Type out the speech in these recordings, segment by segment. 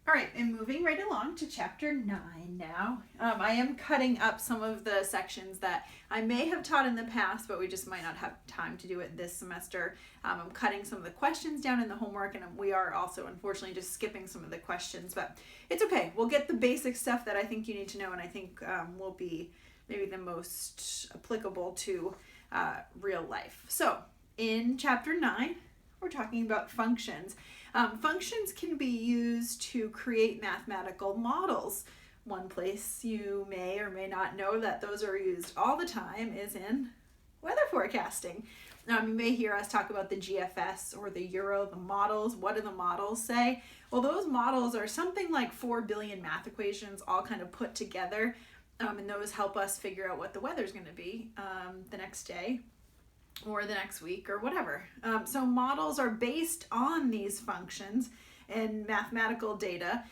All right, and moving right along to chapter 9 now. I am cutting up some of the sections that I may have taught in the past, but we just might not have time to do it this semester. I'm cutting some of the questions down in the homework, and we are also, unfortunately, just skipping some of the questions, but it's okay. We'll get the basic stuff that I think you need to know, and I think will be maybe the most applicable to real life. So, in chapter 9, we're talking about functions. Functions can be used to create mathematical models. One place you may or may not know that those are used all the time is in weather forecasting. You may hear us talk about the GFS or the Euro, the models. What do the models say? Well, those models are something like 4 billion math equations all kind of put together, and those help us figure out what the weather's going to be the next day or the next week or whatever. So models are based on these functions and mathematical data.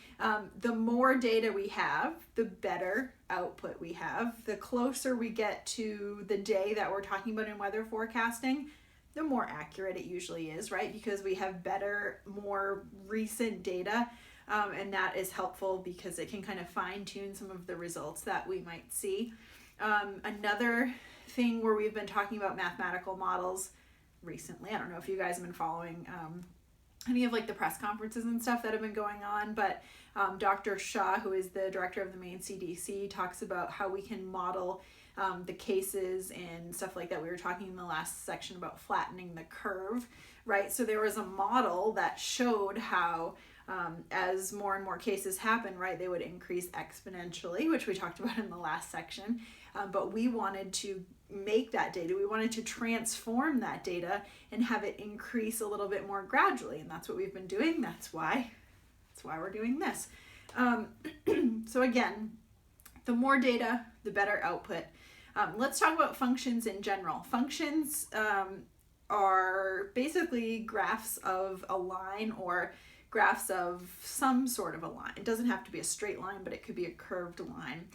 The more data we have, the better output we have. The closer we get to the day that we're talking about in weather forecasting, the more accurate it usually is, right? Because we have better, more recent data, and that is helpful because it can kind of fine-tune some of the results that we might see. Another thing where we've been talking about mathematical models recently, I don't know if you guys have been following any of like the press conferences and stuff that have been going on, but Dr. Shah, who is the director of the Maine CDC, talks about how we can model the cases and stuff like that. We were talking in the last section about flattening the curve, right? So there was a model that showed how as more and more cases happen, right, they would increase exponentially, which we talked about in the last section. But we wanted to make that data, we wanted to transform that data and have it increase a little bit more gradually. And that's what we've been doing. That's why we're doing this. So again, the more data, the better output. Let's talk about functions in general. Functions are basically graphs of a line or graphs of some sort of a line. It doesn't have to be a straight line, but it could be a curved line.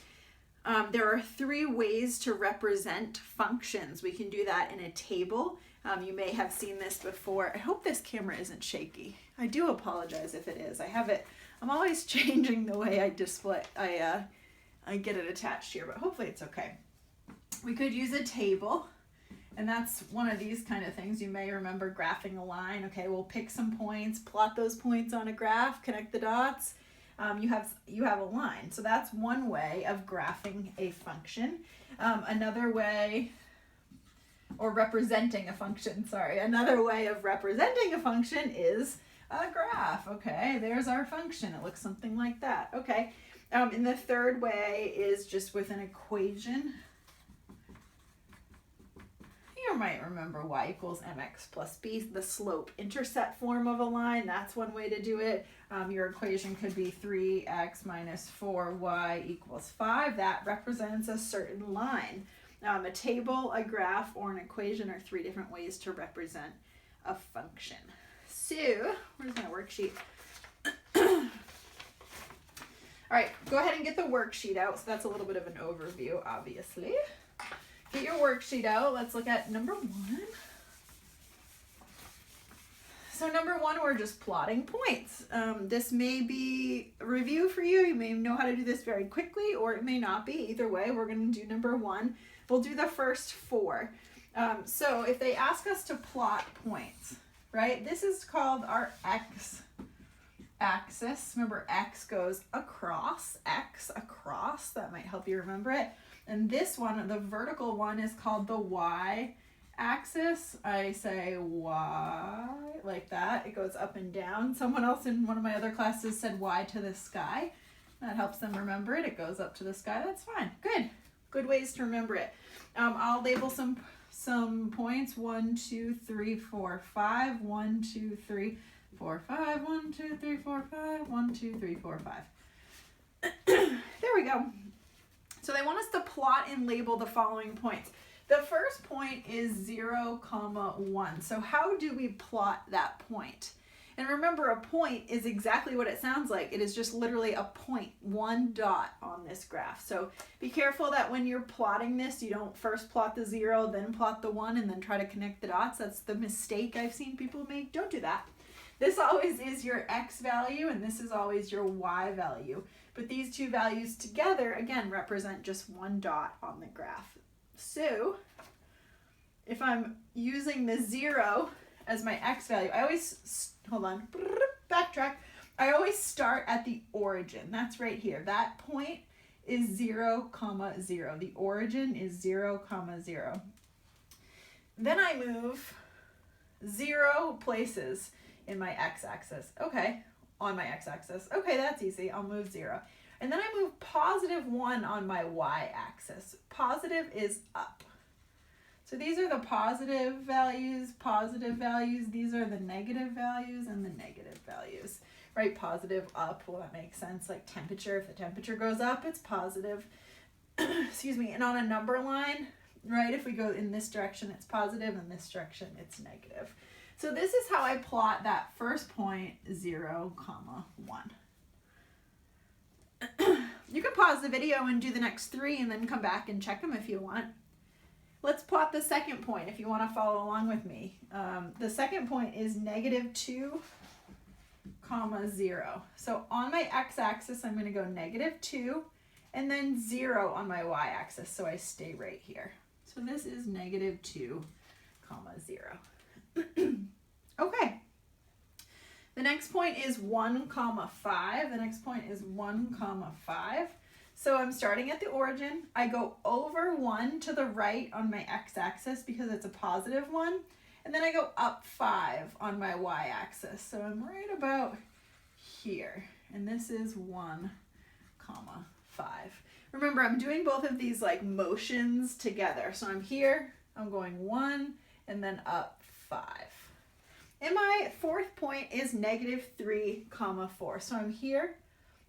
There are 3 ways to represent functions. We can do that in a table. You may have seen this before. I hope this camera isn't shaky. I do apologize if it is. I'm always changing the way I display. I get it attached here, but hopefully it's okay. We could use a table, and that's one of these kind of things. You may remember graphing a line. Okay, we'll pick some points, plot those points on a graph, connect the dots. You have a line. So that's one way of graphing a function. Another way, or representing a function, another way of representing a function is a graph. Okay, there's our function. It looks something like that. Okay, and the third way is just with an equation. You might remember y equals mx plus b, the slope-intercept form of a line. That's one way to do it. Your equation could be 3x minus 4y equals 5. That represents a certain line. A table, a graph, or an equation are 3 different ways to represent a function. So, where's my worksheet? All right, go ahead and get the worksheet out. So that's a little bit of an overview, obviously. Get your worksheet out. Let's look at number 1. So number 1, we're just plotting points. This may be a review for you. You may know how to do this very quickly, or it may not be. Either way, we're going to do number 1. We'll do the first 4. So if they ask us to plot points, right? This is called our x-axis. Remember, x goes across, that might help you remember it. And this one, the vertical one, is called the y-axis. I say y, like that. It goes up and down. Someone else in one of my other classes said y to the sky. That helps them remember it. It goes up to the sky. That's fine. Good ways to remember it. I'll label some points. 1, 2, 3, 4, 5. 1, 2, 3, 4, 5. 1, 2, 3, 4, 5. 1, 2, 3, 4, 5. There we go. So they want us to plot and label the following points. The first point is 0, 1. So how do we plot that point? And remember, a point is exactly what it sounds like. It is just literally a point, one dot on this graph. So be careful that when you're plotting this, you don't first plot the 0, then plot the 1, and then try to connect the dots. That's the mistake I've seen people make. Don't do that. This always is your x value and this is always your y value. But these two values together, again, represent just one dot on the graph. So if I'm using the 0 as my x value, I always, hold on, backtrack. I always start at the origin. That's right here. That point is 0, 0. The origin is 0, 0. Then I move 0 places in my x-axis. Okay, on my x-axis. Okay, that's easy. I'll move 0. And then I move +1 on my y-axis. Positive is up. So these are the positive values. These are the negative values and the negative values, right? Positive up, well, that makes sense. Like temperature, if the temperature goes up, it's positive. Excuse me. And on a number line, right, if we go in this direction, it's positive, in this direction, it's negative. So this is how I plot that first point, 0, 1. You can pause the video and do the next 3 and then come back and check them if you want. Let's plot the second point if you want to follow along with me. The second point is -2, 0. So on my x-axis, I'm going to go -2 and then 0 on my y-axis. So I stay right here. So this is -2, 0. Okay. The next point is 1, 5. The next point is 1, 5. So I'm starting at the origin. I go over 1 to the right on my x-axis because it's a positive 1. And then I go up 5 on my y-axis. So I'm right about here. And this is 1, 5. Remember, I'm doing both of these like motions together. So I'm here, I'm going 1, and then up 5. And my fourth point is -3, 4. So I'm here,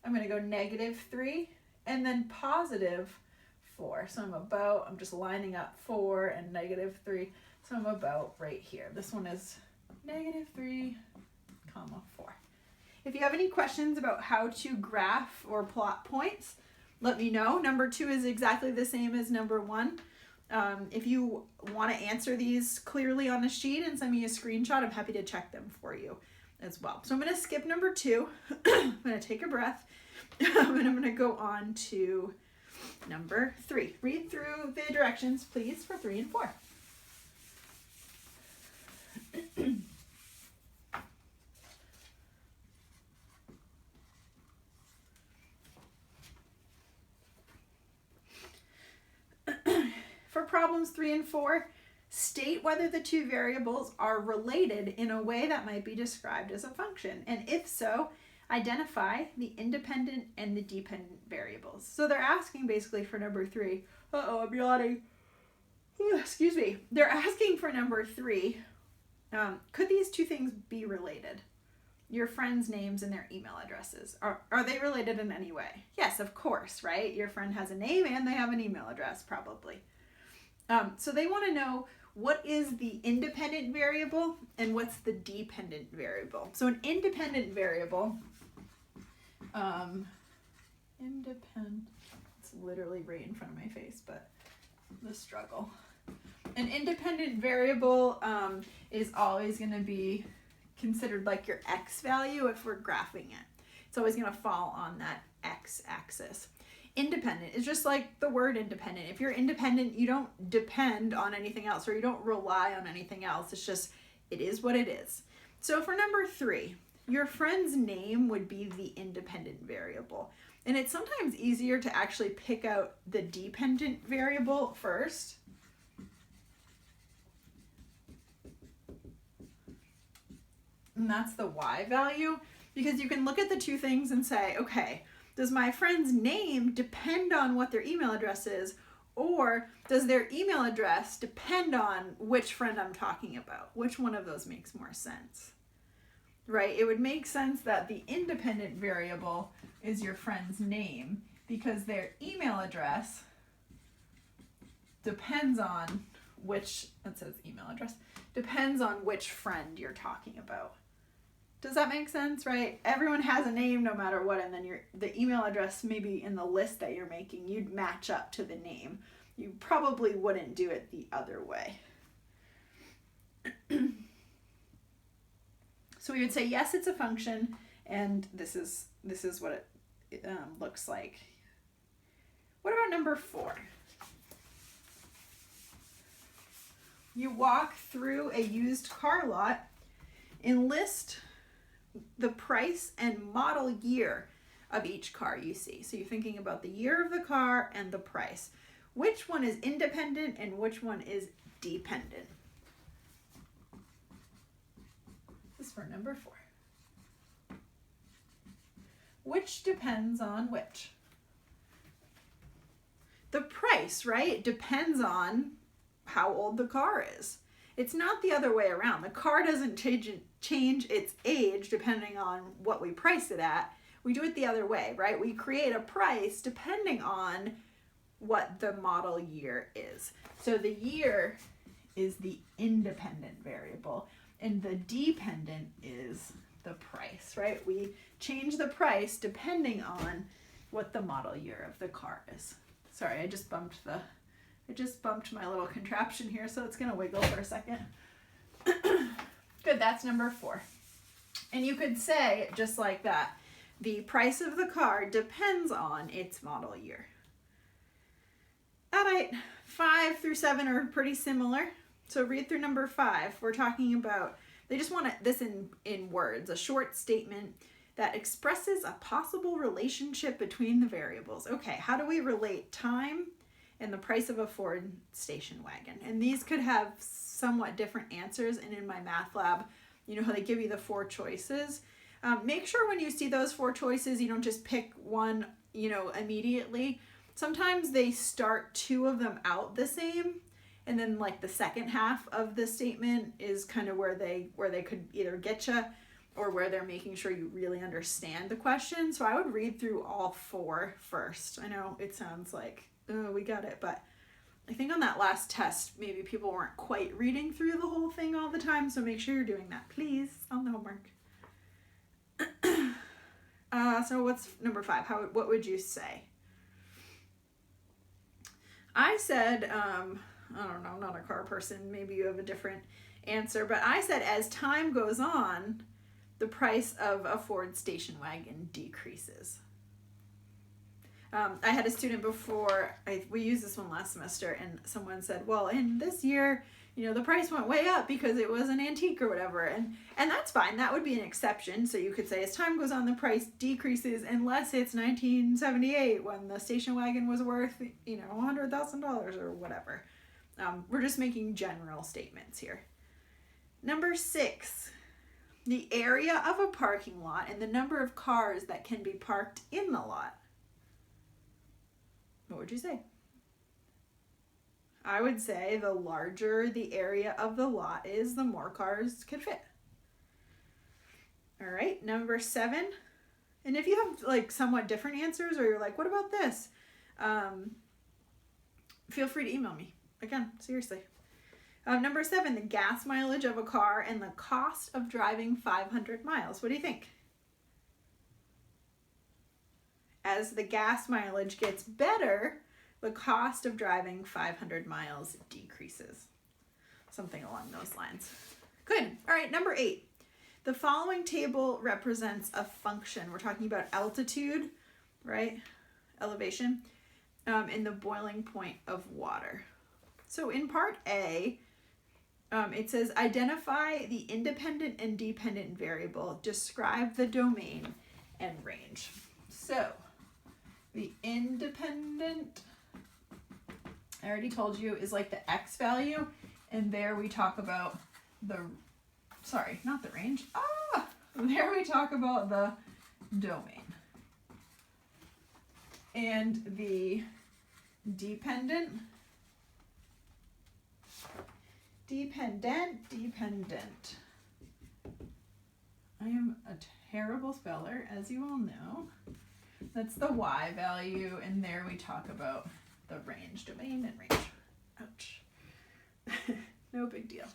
I'm going to go -3 and then +4. So I'm just lining up 4 and -3. So I'm about right here. This one is -3, 4. If you have any questions about how to graph or plot points, let me know. Number 2 is exactly the same as number 1. If you want to answer these clearly on a sheet and send me a screenshot, I'm happy to check them for you as well. So I'm going to skip number 2. I'm going to take a breath. And I'm going to go on to number 3. Read through the directions, please, for 3 and 4. For problems 3 and 4, state whether the two variables are related in a way that might be described as a function. And if so, identify the independent and the dependent variables. So they're asking basically for number 3. I'm yawning. Excuse me. They're asking for number 3. Could these two things be related? Your friends' names and their email addresses. Are they related in any way? Yes, of course, right? Your friend has a name and they have an email address, probably. So they want to know what is the independent variable and what's the dependent variable. So an independent variable, it's literally right in front of my face, but the struggle. An independent variable is always going to be considered like your x value if we're graphing it. It's always going to fall on that x-axis. Independent is just like the word independent. If you're independent, you don't depend on anything else or you don't rely on anything else. It's just, it is what it is. So for number 3, your friend's name would be the independent variable. And it's sometimes easier to actually pick out the dependent variable first. And that's the y value, because you can look at the two things and say, okay, does my friend's name depend on what their email address is, or does their email address depend on which friend I'm talking about? Which one of those makes more sense? Right? It would make sense that the independent variable is your friend's name because their email address depends on which, it says email address, depends on which friend you're talking about. Does that make sense, right? Everyone has a name no matter what, and then the email address maybe in the list that you're making, you'd match up to the name. You probably wouldn't do it the other way. So So we would say, yes, it's a function, and this is what it looks like. What about number 4? You walk through a used car lot and list the price and model year of each car you see. So you're thinking about the year of the car and the price. Which one is independent and which one is dependent? This is for number 4. Which depends on which? The price, right? Depends on how old the car is. It's not the other way around. The car doesn't change its age depending on what we price it at. We do it the other way, right? We create a price depending on what the model year is. So the year is the independent variable, and the dependent is the price, right? We change the price depending on what the model year of the car is. Sorry, I just bumped my little contraption here, so it's gonna wiggle for a second. Good, that's number 4. And you could say, just like that, the price of the car depends on its model year. All right, 5 through 7 are pretty similar. So read through number 5. We're talking about, they just want this in words, a short statement that expresses a possible relationship between the variables. Okay, how do we relate time and the price of a Ford station wagon? And these could have somewhat different answers. And in my math lab, you know how they give you the 4 choices. Make sure when you see those 4 choices, you don't just pick one, immediately. Sometimes they start 2 of them out the same, and then like the second half of the statement is kind of where they could either get you or where they're making sure you really understand the question. So I would read through all 4 first. I know it sounds like, oh, we got it, but I think on that last test, maybe people weren't quite reading through the whole thing all the time, so make sure you're doing that, please, on the homework. So what's number 5? What would you say? I said, I don't know, I'm not a car person. Maybe you have a different answer, but I said as time goes on, the price of a Ford station wagon decreases. I had a student before, we used this one last semester, and someone said, well, in this year, the price went way up because it was an antique or whatever. And that's fine. That would be an exception. So you could say as time goes on, the price decreases unless it's 1978 when the station wagon was worth, $100,000 or whatever. We're just making general statements here. Number 6, the area of a parking lot and the number of cars that can be parked in the lot. What would you say? I would say the larger the area of the lot is, the more cars can fit. All right, number 7. And if you have like somewhat different answers, or you're like, what about this? Feel free to email me. Again, seriously. Number 7, the gas mileage of a car and the cost of driving 500 miles. What do you think? As the gas mileage gets better, the cost of driving 500 miles decreases. Something along those lines. Good. All right, number 8. The following table represents a function. We're talking about altitude, right? Elevation, and the boiling point of water. So in part A, it says identify the independent and dependent variable, describe the domain and range. So the independent, I already told you, is like the x value, and there we talk about not the range. There we talk about the domain. And the dependent. I am a terrible speller, as you all know. That's the y value, and there we talk about the range, domain and range. Ouch. No big deal.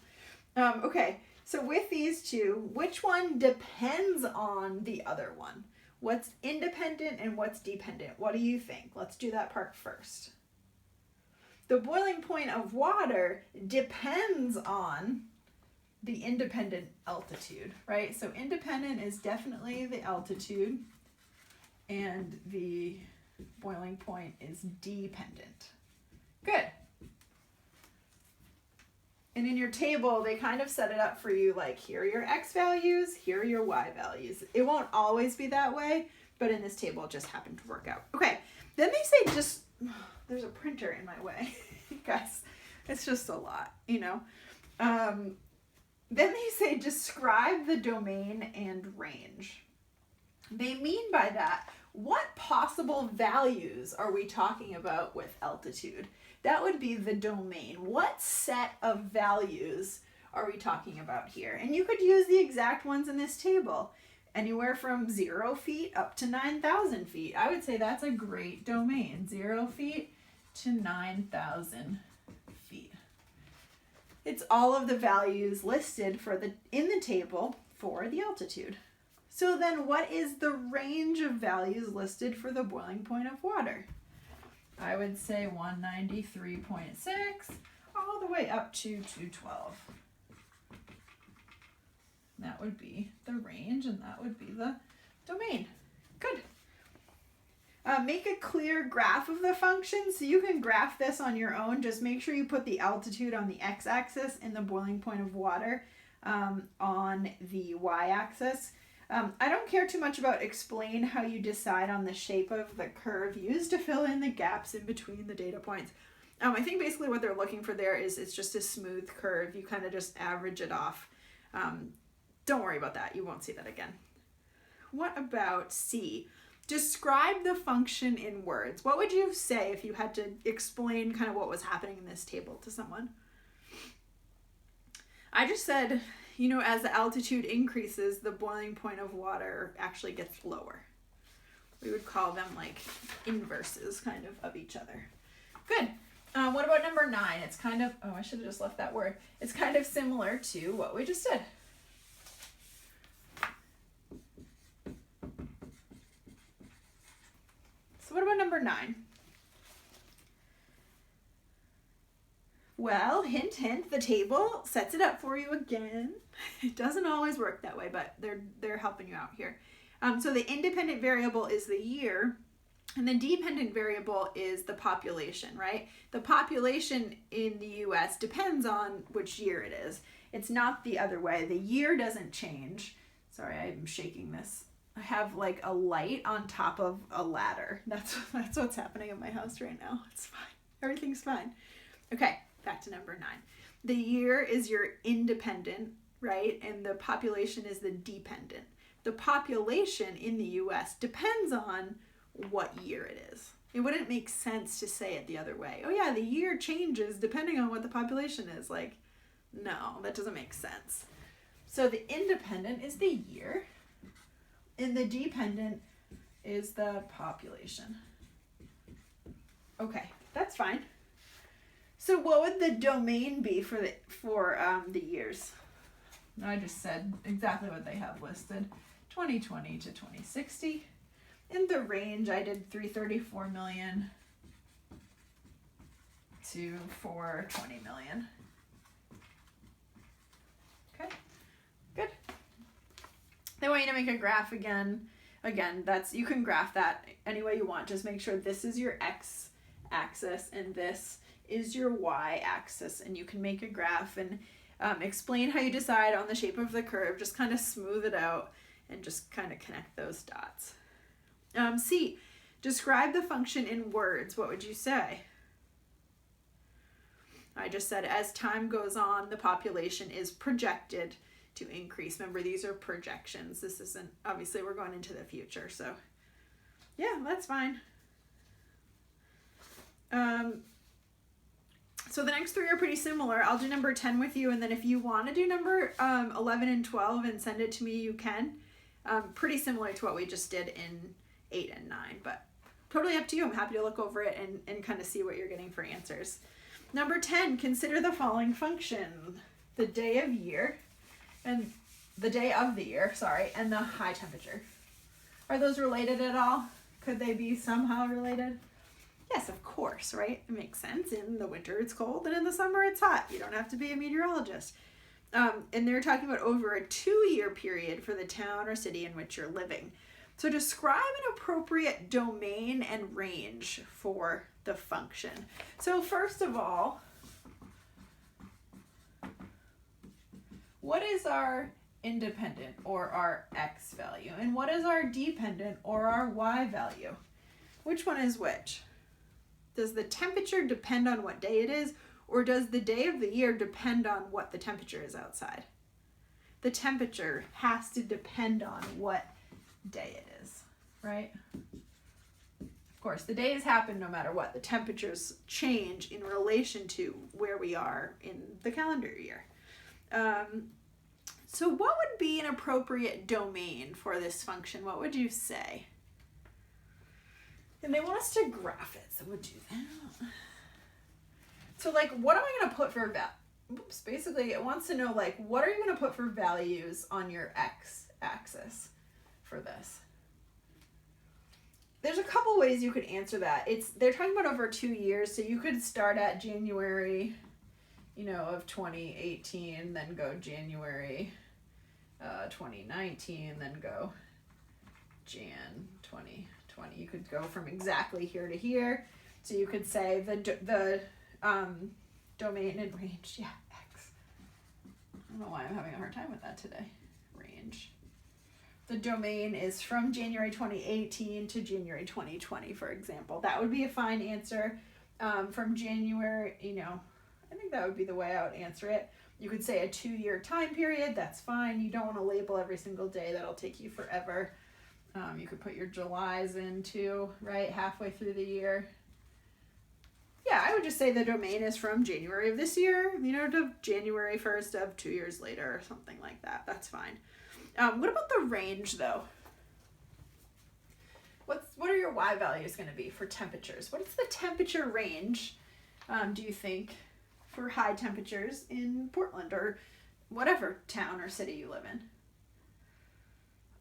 Okay, so with these 2, which one depends on the other one? What's independent and what's dependent? What do you think? Let's do that part first. The boiling point of water depends on the independent altitude, right? So independent is definitely the altitude, and the boiling point is dependent. Good. And in your table, they kind of set it up for you like, here are your X values, here are your Y values. It won't always be that way, but in this table, it just happened to work out. Okay, then they say there's a printer in my way. Guys, it's just a lot, you know. Then they say describe the domain and range. They mean by that, what possible values are we talking about with altitude? That would be the domain. What set of values are we talking about here? And you could use the exact ones in this table. Anywhere from 0 feet up to 9,000 feet. I would say that's a great domain. 0 feet to 9,000 feet. It's all of the values listed in the table for the altitude. So then what is the range of values listed for the boiling point of water? I would say 193.6 all the way up to 212. That would be the range, and that would be the domain. Good. Make a clear graph of the function. So you can graph this on your own. Just make sure you put the altitude on the x-axis and the boiling point of water on the y-axis. I don't care too much about explain how you decide on the shape of the curve used to fill in the gaps in between the data points. I think basically what they're looking for there is it's just a smooth curve. You kind of just average it off. Don't worry about that. You won't see that again. What about C? Describe the function in words. What would you say if you had to explain kind of what was happening in this table to someone? I just said, you know, as the altitude increases, the boiling point of water actually gets lower. We would call them like inverses kind of each other. Good. What about number 9? It's kind of, I should have just left that word. It's kind of similar to what we just did. So what about number 9? Well, hint, hint, the table sets it up for you again. It doesn't always work that way, but they're helping you out here. So the independent variable is the year, and the dependent variable is the population, right? The population in the US depends on which year it is. It's not the other way. The year doesn't change. Sorry, I'm shaking this. I have like a light on top of a ladder. That's what's happening in my house right now. It's fine. Everything's fine. Okay, back to number 9. The year is your independent, right? And the population is the dependent. The population in the US depends on what year it is. It wouldn't make sense to say it the other way. Oh yeah, the year changes depending on what the population is. Like, no, that doesn't make sense. So the independent is the year, and the dependent is the population. Okay, that's fine. So what would the domain be for the years? I just said exactly what they have listed, 2020 to 2060. In the range, I did 334 million to 420 million. Okay, good. They want you to make a graph again. Again, you can graph that any way you want. Just make sure this is your x-axis and this is your y-axis, and you can make a graph and explain how you decide on the shape of the curve. Just kind of smooth it out and just kind of connect those dots. C, describe the function in words. What would you say? I just said as time goes on, the population is projected to increase. Remember, these are projections. This isn't, obviously we're going into the future, so yeah, that's fine. So the next 3 are pretty similar. I'll do number 10 with you, and then if you want to do number 11 and 12 and send it to me, you can. Pretty similar to what we just did in 8 and 9, but totally up to you. I'm happy to look over it and kind of see what you're getting for answers. Number 10, consider the following function. The day of the year, and the high temperature. Are those related at all? Could they be somehow related? Yes, of course, right? It makes sense. In the winter it's cold, and in the summer it's hot. You don't have to be a meteorologist. And they're talking about over a 2-year period for the town or city in which you're living. So describe an appropriate domain and range for the function. So first of all, what is our independent or our x value? And what is our dependent or our y value? Which one is which? Does the temperature depend on what day it is, or does the day of the year depend on what the temperature is outside? The temperature has to depend on what day it is, right? Of course, the days happen no matter what. The temperatures change in relation to where we are in the calendar year. So what would be an appropriate domain for this function? What would you say? And they want us to graph it, so we'll do that. So like, what am I going to put for basically it wants to know like, what are you going to put for values on your x-axis for this? There's a couple ways you could answer that. They're talking about over 2 years, so you could start at January, of 2018, then go January 2019, then go Jan 2020. You could go from exactly here to here. So you could say the domain and range, x. I don't know why I'm having a hard time with that today. Range. The domain is from January 2018 to January 2020, for example. That would be a fine answer. From January, I think that would be the way I would answer it. You could say a 2-year time period. That's fine. You don't want to label every single day. That'll take you forever. You could put your Julys in too, right? Halfway through the year. Yeah, I would just say the domain is from January of this year, to January 1st of 2 years later or something like that. That's fine. What about the range though? What are your y values going to be for temperatures? What is the temperature range, do you think, for high temperatures in Portland or whatever town or city you live in?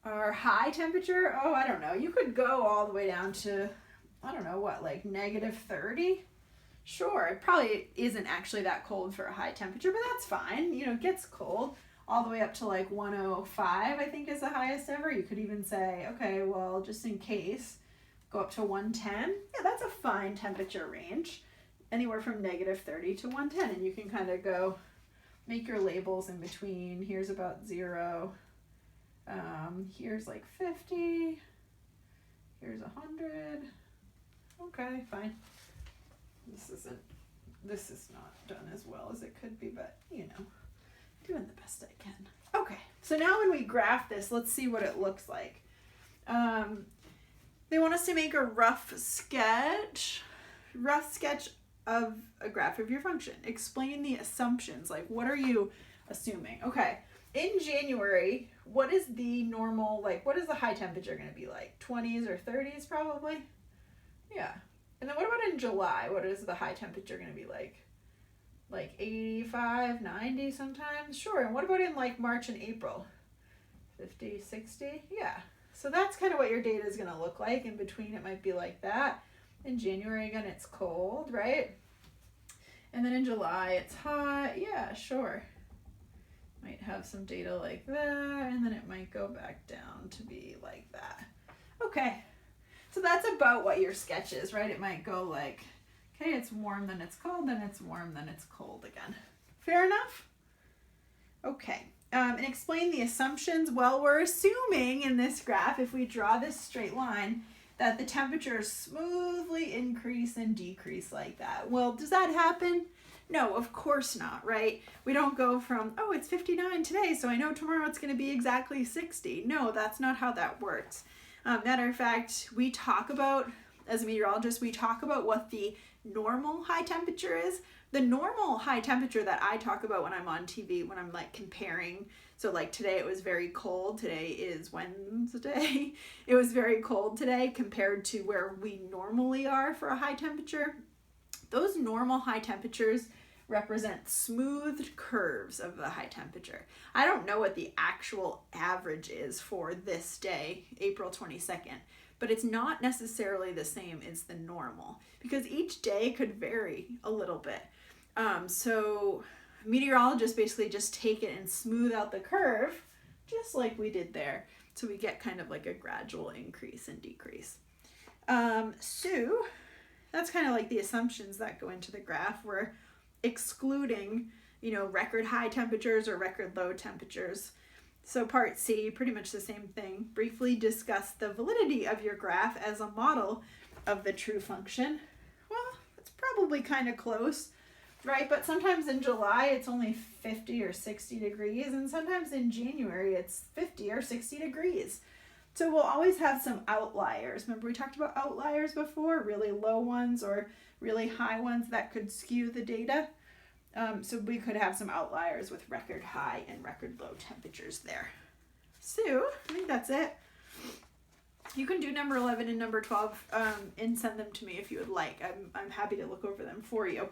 Our high temperature, I don't know. You could go all the way down to, I don't know, like -30? Sure, it probably isn't actually that cold for a high temperature, but that's fine. It gets cold. All the way up to like 105, I think is the highest ever. You could even say, okay, well, just in case, go up to 110. Yeah, that's a fine temperature range. Anywhere from -30 to 110. And you can kind of go make your labels in between. Here's about 0. Here's like 50. Here's 100. Okay, fine. This is not done as well as it could be, but doing the best I can. Okay, so now when we graph this, let's see what it looks like. They want us to make a rough sketch of a graph of your function. Explain the assumptions, like what are you assuming? Okay, in January, what is the normal, what is the high temperature going to be like? 20s or 30s probably? Yeah. And then what about in July? What is the high temperature going to be like? Like 85, 90 sometimes? Sure. And what about in like March and April? 50, 60? Yeah. So that's kind of what your data is going to look like. In between, it might be like that. In January, again, it's cold, right? And then in July, it's hot. Yeah, sure. Might have some data like that, and then it might go back down to be like that. Okay. So that's about what your sketch is, right? It might go like, okay, it's warm, then it's cold, then it's warm, then it's cold again. Fair enough? Okay. And explain the assumptions. Well, we're assuming in this graph, if we draw this straight line, that the temperatures smoothly increase and decrease like that. Well, does that happen? No, of course not, right? We don't go from, it's 59 today, so I know tomorrow it's going to be exactly 60. No, that's not how that works. Matter of fact, we talk about, as a meteorologist, we talk about what the normal high temperature is. The normal high temperature that I talk about when I'm on TV, when I'm like comparing, so like today it was very cold, today is Wednesday, it was very cold today compared to where we normally are for a high temperature. Those normal high temperatures represent smoothed curves of the high temperature. I don't know what the actual average is for this day, April 22nd, but it's not necessarily the same as the normal because each day could vary a little bit. So meteorologists basically just take it and smooth out the curve, just like we did there. So we get kind of like a gradual increase and decrease. So that's kind of like the assumptions that go into the graph. We're excluding, record high temperatures or record low temperatures. So part C, pretty much the same thing. Briefly discuss the validity of your graph as a model of the true function. Well, it's probably kind of close, right? But sometimes in July it's only 50 or 60 degrees, and sometimes in January it's 50 or 60 degrees. So we'll always have some outliers. Remember we talked about outliers before, really low ones or really high ones that could skew the data. So we could have some outliers with record high and record low temperatures there. So I think that's it. You can do number 11 and number 12 and send them to me if you would like. I'm happy to look over them for you.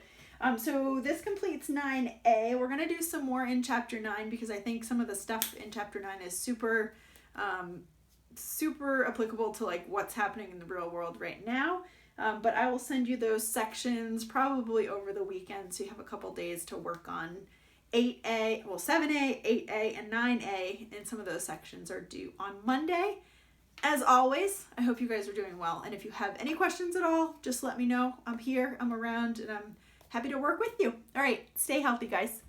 So this completes 9A. We're going to do some more in chapter 9 because I think some of the stuff in chapter 9 is super applicable to like what's happening in the real world right now. But I will send you those sections probably over the weekend, so you have a couple days to work on 7A, 8A, and 9A, and some of those sections are due on Monday. As always, I hope you guys are doing well, and if you have any questions at all, just let me know. I'm here, I'm around, and I'm happy to work with you. All right, stay healthy, guys.